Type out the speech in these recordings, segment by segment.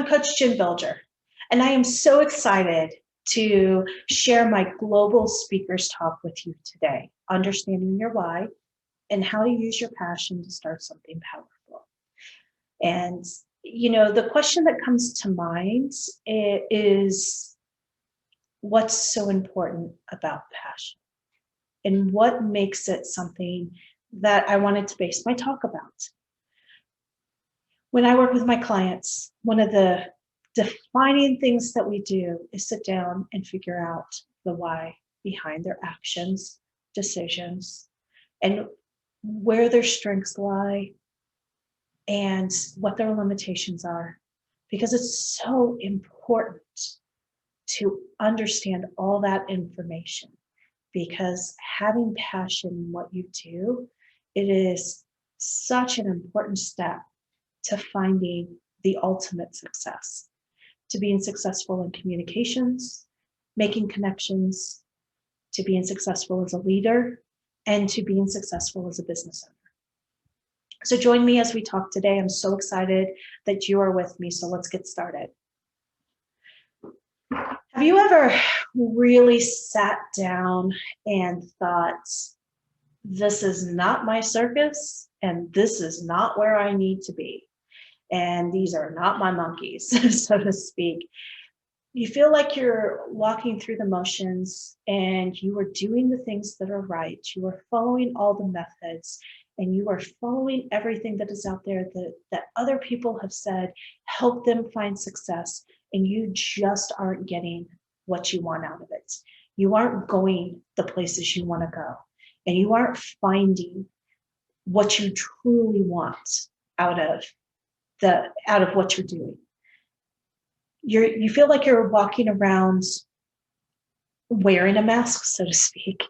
I'm Coach Jen Bilger, and I am so excited to share my global speakers talk with you today, understanding your why and how to use your passion to start something powerful. And, the question that comes to mind is what's so important about passion and what makes it something that I wanted to base my talk about. When I work with my clients, one of the defining things that we do is sit down and figure out the why behind their actions, decisions, and where their strengths lie and what their limitations are. Because it's so important to understand all that information, because having passion in what you do, it is such an important step to finding the ultimate success, to being successful in communications, making connections, to being successful as a leader, and to being successful as a business owner. So join me as we talk today. I'm so excited that you are with me. So let's get started. Have you ever really sat down and thought, this is not my circus and this is not where I need to be? And these are not my monkeys, so to speak. You feel like you're walking through the motions and you are doing the things that are right. You are following all the methods and you are following everything that is out there that other people have said help them find success, and you just aren't getting what you want out of it. You aren't going the places you want to go, and you aren't finding what you truly want out of what you're doing. You feel like you're walking around wearing a mask, so to speak,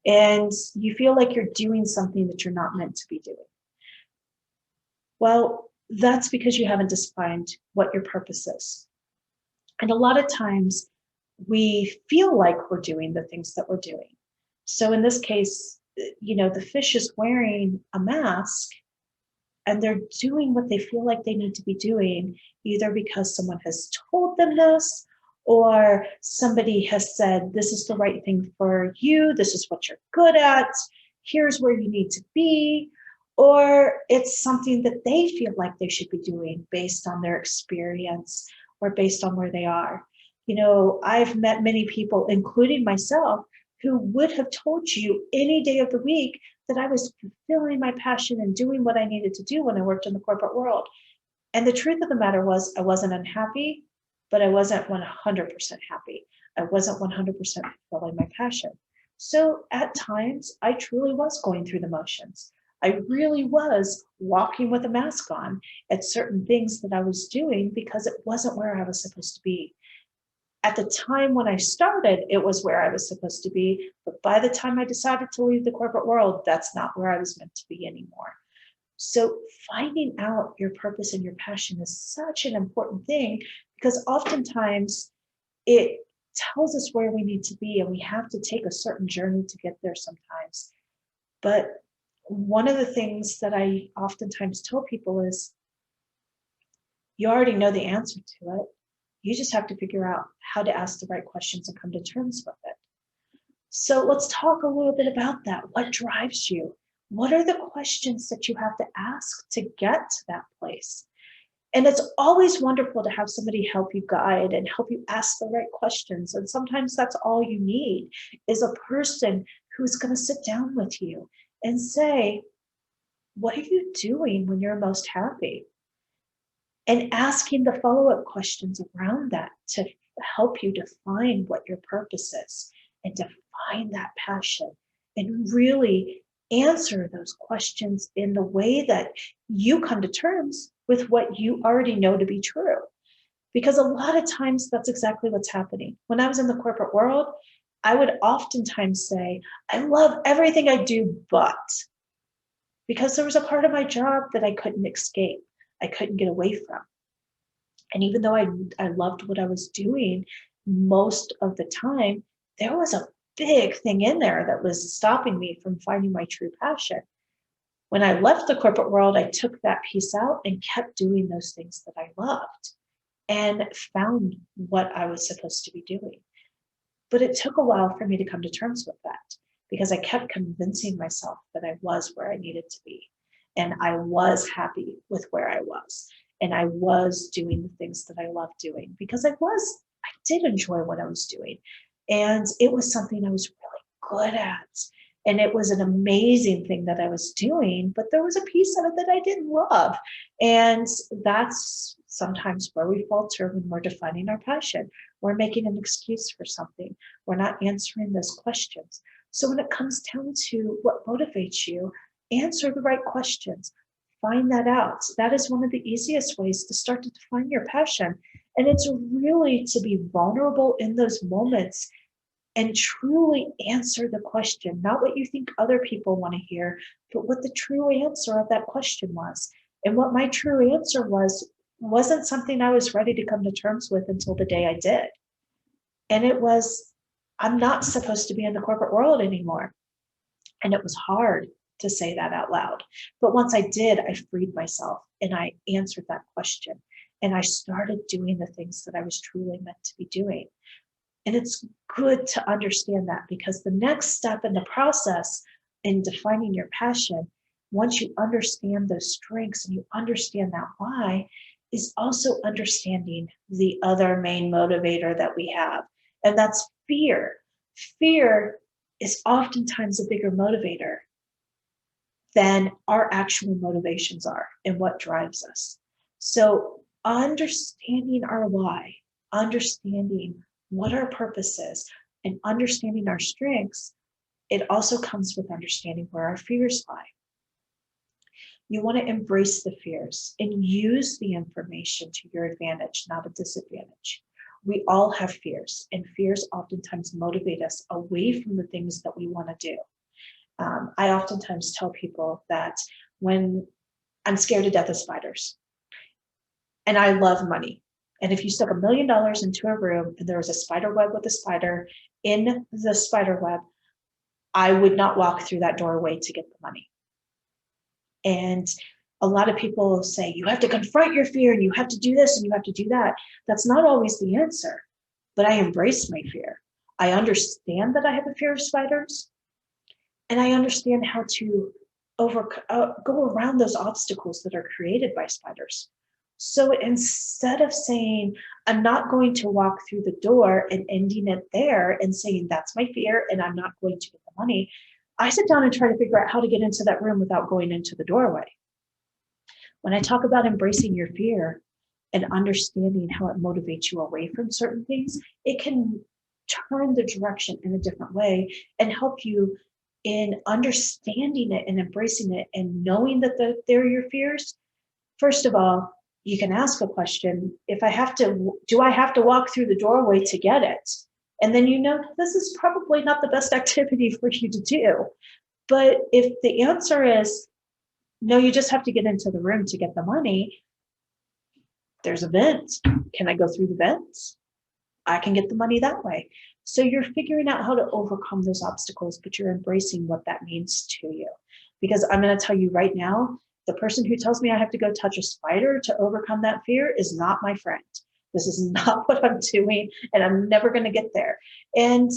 and you feel like you're doing something that you're not meant to be doing. Well, that's because you haven't defined what your purpose is. And a lot of times we feel like we're doing the things that we're doing. So in this case, the fish is wearing a mask and they're doing what they feel like they need to be doing, either because someone has told them this, or somebody has said, this is the right thing for you, this is what you're good at, here's where you need to be, or it's something that they feel like they should be doing based on their experience or based on where they are. I've met many people, including myself, who would have told you any day of the week that I was fulfilling my passion and doing what I needed to do when I worked in the corporate world. And the truth of the matter was, I wasn't unhappy, but I wasn't 100% happy. I wasn't 100% fulfilling my passion. So at times, I truly was going through the motions. I really was walking with a mask on at certain things that I was doing because it wasn't where I was supposed to be. At the time when I started, it was where I was supposed to be. But by the time I decided to leave the corporate world, that's not where I was meant to be anymore. So finding out your purpose and your passion is such an important thing, because oftentimes it tells us where we need to be, and we have to take a certain journey to get there sometimes. But one of the things that I oftentimes tell people is, you already know the answer to it. You just have to figure out how to ask the right questions and come to terms with it. So let's talk a little bit about that. What drives you? What are the questions that you have to ask to get to that place? And it's always wonderful to have somebody help you guide and help you ask the right questions. And sometimes that's all you need, is a person who's going to sit down with you and say, what are you doing when you're most happy? And asking the follow-up questions around that to help you define what your purpose is and define that passion and really answer those questions in the way that you come to terms with what you already know to be true. Because a lot of times that's exactly what's happening. When I was in the corporate world, I would oftentimes say, I love everything I do, but, because there was a part of my job that I couldn't escape. I couldn't get away from. And even though I loved what I was doing most of the time, there was a big thing in there that was stopping me from finding my true passion. When I left the corporate world, I took that piece out and kept doing those things that I loved. and found what I was supposed to be doing. But it took a while for me to come to terms with that because I kept convincing myself that I was where I needed to be. And I was happy with where I was. And I was doing the things that I loved doing because I did enjoy what I was doing. And it was something I was really good at. And it was an amazing thing that I was doing, but there was a piece of it that I didn't love. And that's sometimes where we falter when we're defining our passion. We're making an excuse for something. We're not answering those questions. So when it comes down to what motivates you, answer the right questions. Find that out. That is one of the easiest ways to start to define your passion. And it's really to be vulnerable in those moments and truly answer the question, not what you think other people want to hear, but what the true answer of that question was. And what my true answer wasn't something I was ready to come to terms with until the day I did. And it was, I'm not supposed to be in the corporate world anymore. And it was hard to say that out loud. But once I did, I freed myself and I answered that question. And I started doing the things that I was truly meant to be doing. And it's good to understand that because the next step in the process in defining your passion, once you understand those strengths and you understand that why, is also understanding the other main motivator that we have, and that's fear. Fear is oftentimes a bigger motivator than our actual motivations are and what drives us. So understanding our why, understanding what our purpose is, and understanding our strengths, it also comes with understanding where our fears lie. You want to embrace the fears and use the information to your advantage, not a disadvantage. We all have fears, and fears oftentimes motivate us away from the things that we want to do. I oftentimes tell people that when I'm scared to death of spiders, and I love money. And if you stuck $1 million into a room and there was a spider web with a spider in the spider web, I would not walk through that doorway to get the money. And a lot of people say, you have to confront your fear and you have to do this and you have to do that. That's not always the answer, but I embrace my fear. I understand that I have a fear of spiders, and I understand how to go around those obstacles that are created by spiders. So instead of saying, I'm not going to walk through the door and ending it there and saying, that's my fear and I'm not going to get the money, I sit down and try to figure out how to get into that room without going into the doorway. When I talk about embracing your fear and understanding how it motivates you away from certain things, it can turn the direction in a different way and help you in understanding it and embracing it and knowing that they're your fears. First of all, you can ask a question. Do I have to walk through the doorway to get it? And then this is probably not the best activity for you to do. But if the answer is, no, you just have to get into the room to get the money, there's a vent. Can I go through the vents? I can get the money that way. So you're figuring out how to overcome those obstacles, but you're embracing what that means to you. Because I'm going to tell you right now, the person who tells me I have to go touch a spider to overcome that fear is not my friend. This is not what I'm doing, and I'm never going to get there. And,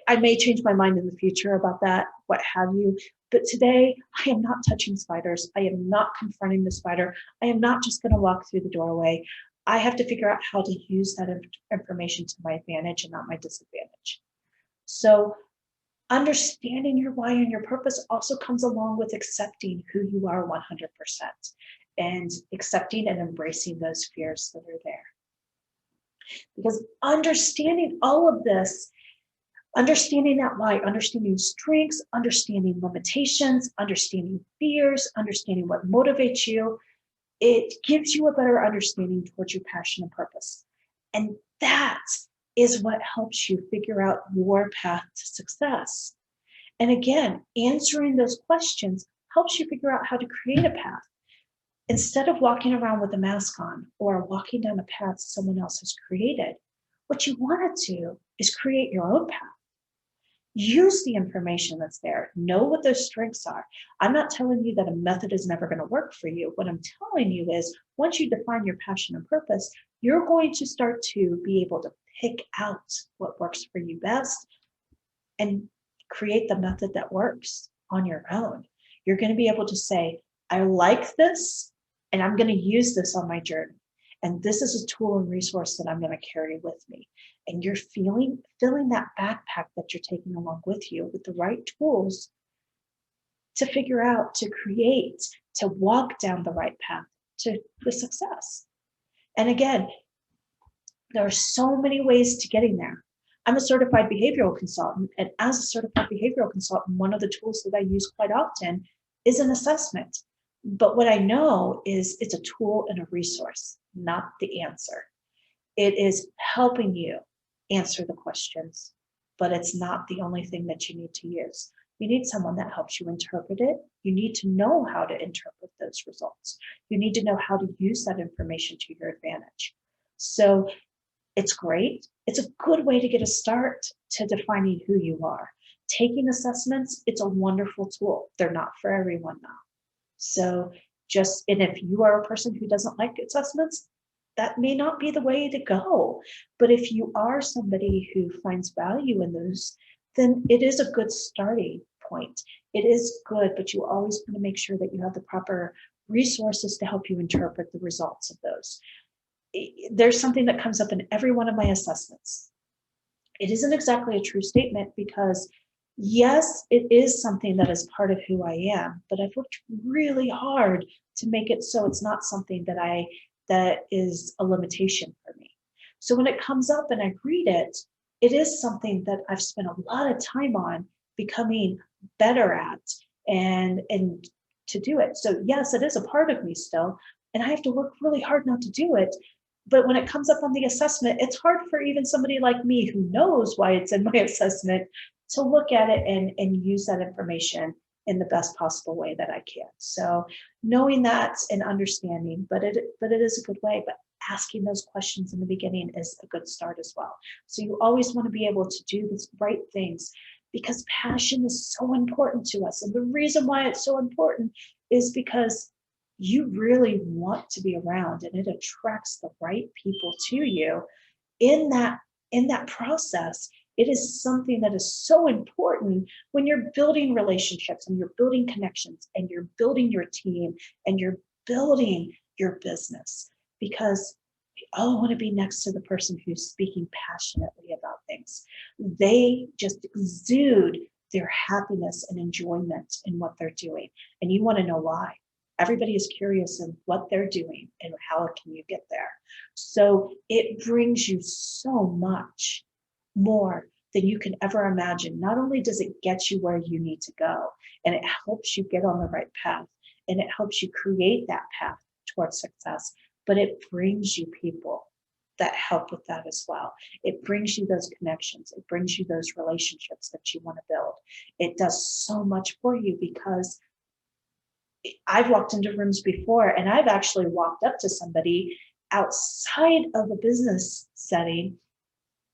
I may change my mind in the future about that, what have you. But today, I am not touching spiders. I am not confronting the spider. I am not just going to walk through the doorway. I have to figure out how to use that information to my advantage and not my disadvantage. So understanding your why and your purpose also comes along with accepting who you are 100% and accepting and embracing those fears that are there. Because understanding all of this, understanding that why, understanding strengths, understanding limitations, understanding fears, understanding what motivates you, it gives you a better understanding towards your passion and purpose. And that is what helps you figure out your path to success. And again, answering those questions helps you figure out how to create a path. Instead of walking around with a mask on or walking down a path someone else has created, what you want to do is create your own path. Use the information that's there. Know what those strengths are. I'm not telling you that a method is never going to work for you. What I'm telling you is once you define your passion and purpose, you're going to start to be able to pick out what works for you best and create the method that works on your own. You're going to be able to say, I like this, and I'm going to use this on my journey. And this is a tool and resource that I'm going to carry with me. And you're filling that backpack that you're taking along with you with the right tools to figure out, to create, to walk down the right path to the success. And again, there are so many ways to getting there. I'm a certified behavioral consultant, and as a certified behavioral consultant, one of the tools that I use quite often is an assessment. But what I know is it's a tool and a resource, not the answer. It is helping you answer the questions, but it's not the only thing that you need to use. You need someone that helps you interpret it. You need to know how to interpret those results. You need to know how to use that information to your advantage. So it's great. It's a good way to get a start to defining who you are. Taking assessments, it's a wonderful tool. They're not for everyone though. So and if you are a person who doesn't like assessments, that may not be the way to go. But if you are somebody who finds value in those, then it is a good starting point. It is good, but you always want to make sure that you have the proper resources to help you interpret the results of those. There's something that comes up in every one of my assessments. It isn't exactly a true statement because yes, it is something that is part of who I am, but I've worked really hard to make it so it's not something that is a limitation for me. So when it comes up and I read it, it is something that I've spent a lot of time on becoming better at and to do it. So yes, it is a part of me still, and I have to work really hard not to do it. But when it comes up on the assessment, it's hard for even somebody like me who knows why it's in my assessment to look at it and use that information in the best possible way that I can. So knowing that and understanding, but it is a good way. But asking those questions in the beginning is a good start as well. So you always want to be able to do the right things because passion is so important to us. And the reason why it's so important is because you really want to be around and it attracts the right people to you in that process. It is something that is so important when you're building relationships and you're building connections and you're building your team and you're building your business, because we all want to be next to the person who's speaking passionately about things. They just exude their happiness and enjoyment in what they're doing. And you want to know why. Everybody is curious in what they're doing and how can you get there. So it brings you so much more than you can ever imagine. Not only does it get you where you need to go, and it helps you get on the right path, and it helps you create that path towards success, but it brings you people that help with that as well. It brings you those connections. It brings you those relationships that you want to build. It does so much for you because I've walked into rooms before and I've actually walked up to somebody outside of a business setting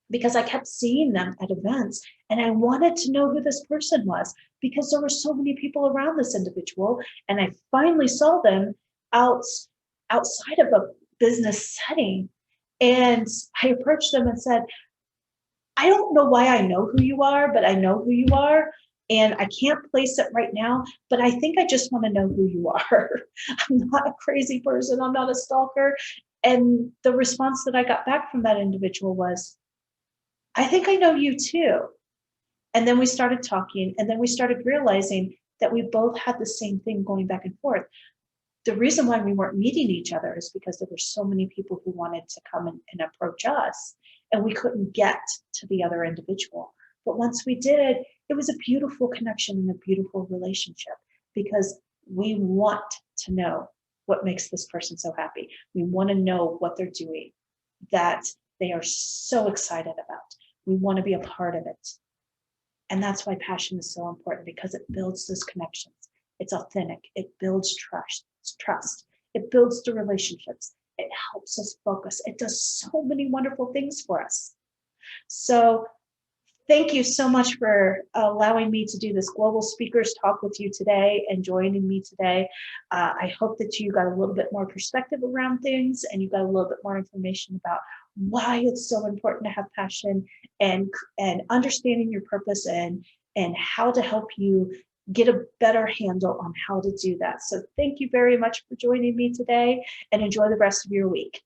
because I kept seeing them at events and I wanted to know who this person was because there were so many people around this individual. And I finally saw them outside of a business setting. And I approached them and said, I don't know why I know who you are, but I know who you are. And I can't place it right now, but I think I just want to know who you are. I'm not a crazy person. I'm not a stalker. And the response that I got back from that individual was, I think I know you too. And then we started talking, and then we started realizing that we both had the same thing going back and forth. The reason why we weren't meeting each other is because there were so many people who wanted to come and approach us, and we couldn't get to the other individual. But once we did, it was a beautiful connection and a beautiful relationship because we want to know what makes this person so happy. We want to know what they're doing that they are so excited about. We want to be a part of it. And that's why passion is so important because it builds those connections. It's authentic. It builds trust. It builds the relationships. It helps us focus. It does so many wonderful things for us. So Thank you so much for allowing me to do this Global Speakers Talk with you today and joining me today. I hope that you got a little bit more perspective around things and you got a little bit more information about why it's so important to have passion and understanding your purpose and how to help you get a better handle on how to do that. So thank you very much for joining me today and enjoy the rest of your week.